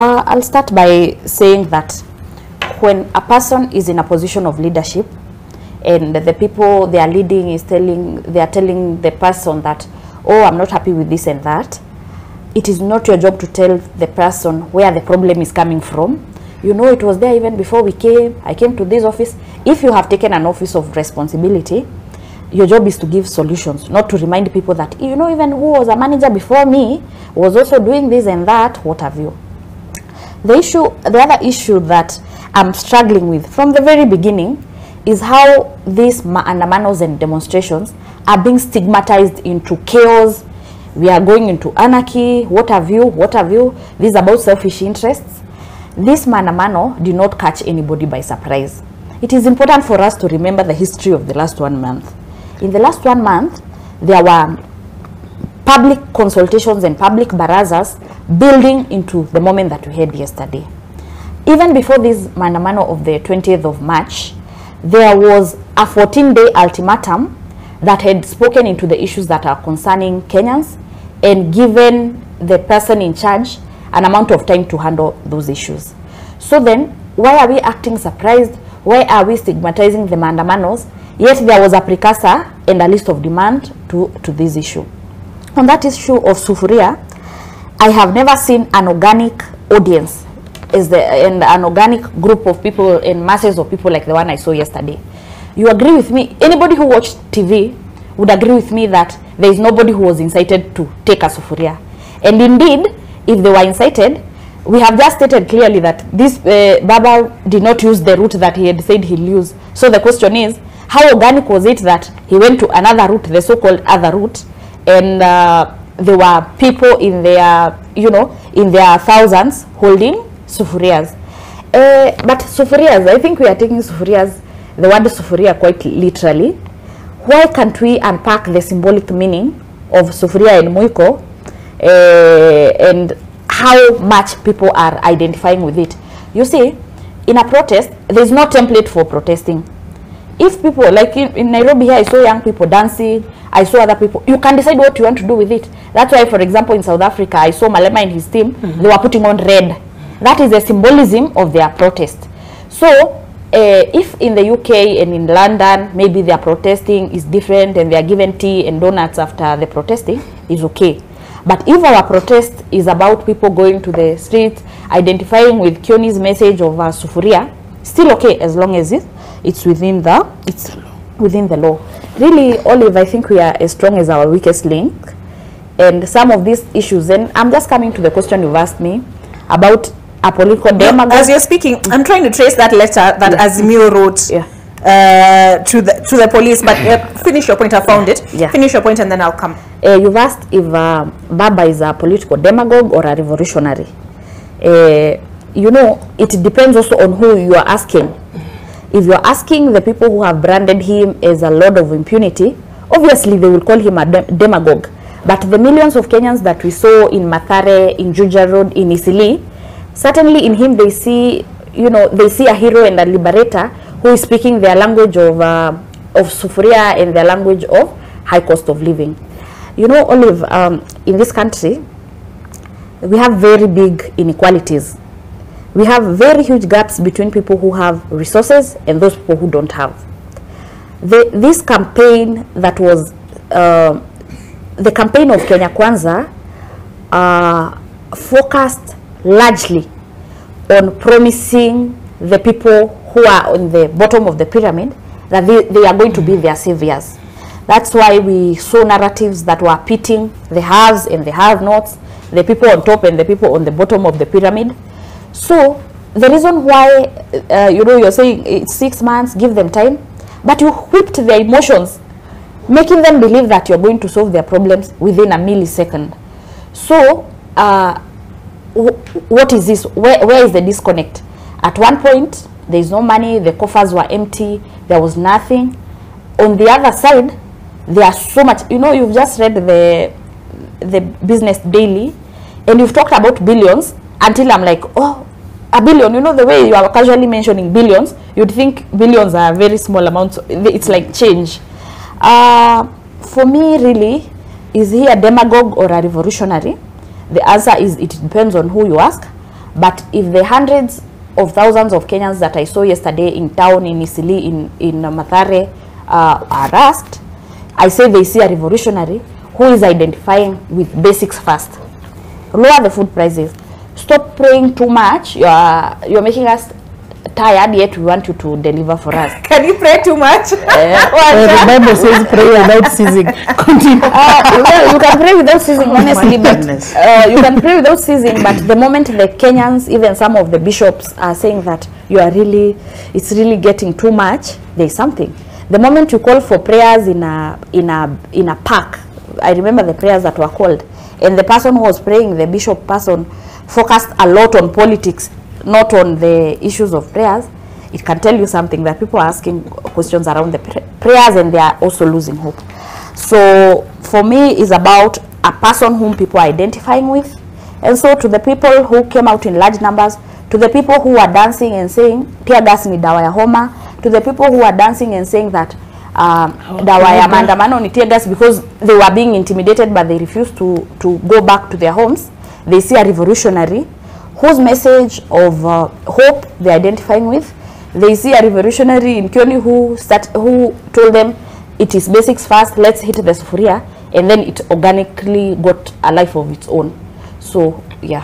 I'll start by saying that when a person is in a position of leadership and the people they are leading they are telling the person that, oh, I'm not happy with this and that, it is not your job to tell the person where the problem is coming from. You know, it was there even before I came to this office. If you have taken an office of responsibility, your job is to give solutions, not to remind people that, you know, even who was a manager before me was also doing this and that, what have you. The other issue that I'm struggling with from the very beginning is how these maandamanos and demonstrations are being stigmatized into chaos. We are going into anarchy, what have you. This is about selfish interests. This maandamano did not catch anybody by surprise. It is important for us to remember the history of the last 1 month. In the last 1 month, there were public consultations and public barazas building into the moment that we had yesterday. Even before this maandamano of the 20th of March, there was a 14-day ultimatum that had spoken into the issues that are concerning Kenyans and given the person in charge an amount of time to handle those issues. So then, why are we acting surprised? Why are we stigmatizing the maandamanos? Yet there was a precursor and a list of demand to this issue. On that issue of sufuria, I have never seen an organic audience and an organic group of people and masses of people like the one I saw yesterday. You agree with me? Anybody who watched TV would agree with me that there is nobody who was incited to take a sufuria. And indeed, if they were incited, we have just stated clearly that this Baba did not use the route that he had said he'll use. So the question is, how organic was it that he went to another route, the so-called other route, and there were people in their, in their thousands holding sufurias. But sufurias, I think we are taking sufurias, the word sufuria quite literally. Why can't we unpack the symbolic meaning of sufuria and muiko and how much people are identifying with it? You see, in a protest, there is no template for protesting. If people, like in Nairobi here, I saw young people dancing, I saw other people, you can decide what you want to do with it. That's why, for example, in South Africa, I saw Malema and his team, they were putting on red. That is the symbolism of their protest. So, if in the UK and in London, maybe their protesting is different and they are given tea and donuts after the protesting, is okay. But if our protest is about people going to the streets, identifying with Kioni's message of sufuria, still okay as long as it's within the law. Really, Olive, I think we are as strong as our weakest link. And some of these issues, and I'm just coming to the question you've asked me about a political demagogue. As you're speaking, I'm trying to trace that letter that Azimio wrote to the police, but finish your point. I found it. Yeah. Finish your point and then I'll come. You've asked if Baba is a political demagogue or a revolutionary. You know, it depends also on who you are asking. If you're asking the people who have branded him as a lord of impunity, obviously they will call him a demagogue. But the millions of Kenyans that we saw in Mathare, in Juja Road, in Isili, certainly in him they see, they see a hero and a liberator who is speaking their language of sufuria and their language of high cost of living. You know, Olive, in this country, we have very big inequalities. We have very huge gaps between people who have resources and those people who don't have. This campaign that was, the campaign of Kenya Kwanza focused largely on promising the people who are on the bottom of the pyramid that they are going to be their saviors. That's why we saw narratives that were pitting the haves and the have-nots, the people on top and the people on the bottom of the pyramid. So the reason why you're saying it's 6 months, give them time, but you whipped their emotions, making them believe that you're going to solve their problems within a millisecond. So what is this? Where is the disconnect? At one point there is no money, the coffers were empty, there was nothing. On the other side, there's so much. You've just read the Business Daily and you've talked about billions until I'm like, oh, a billion. The way you are casually mentioning billions, you'd think billions are very small amounts. It's like change. For me, really, is he a demagogue or a revolutionary? The answer is it depends on who you ask. But if the hundreds of thousands of Kenyans that I saw yesterday in town, in Isili, in Mathare, are asked, I say they see a revolutionary who is identifying with basics first. Lower the food prices. Stop praying too much. You're making us tired, yet we want you to deliver for us. Can you pray too much? The Bible says pray without ceasing. Continue. Well, you can pray without ceasing, honestly, but you can pray without ceasing. But the moment the Kenyans, even some of the bishops, are saying that it's really getting too much, there's something. The moment you call for prayers in a park, I remember the prayers that were called, and the person who was praying, the bishop person, focused a lot on politics, not on the issues of prayers. It can tell you something, that people are asking questions around the prayers and they are also losing hope. So for me, it's about a person whom people are identifying with. And so to the people who came out in large numbers, to the people who are dancing and saying tear gas ni dawa ya homa, to the people who are dancing and saying that dawa ya maandamano ni tear gas, because they were being intimidated but they refused to go back to their homes. They see a revolutionary whose message of hope they're identifying with. They see a revolutionary in Kioni who told them it is basics first, let's hit the sufuria, and then it organically got a life of its own. So yeah.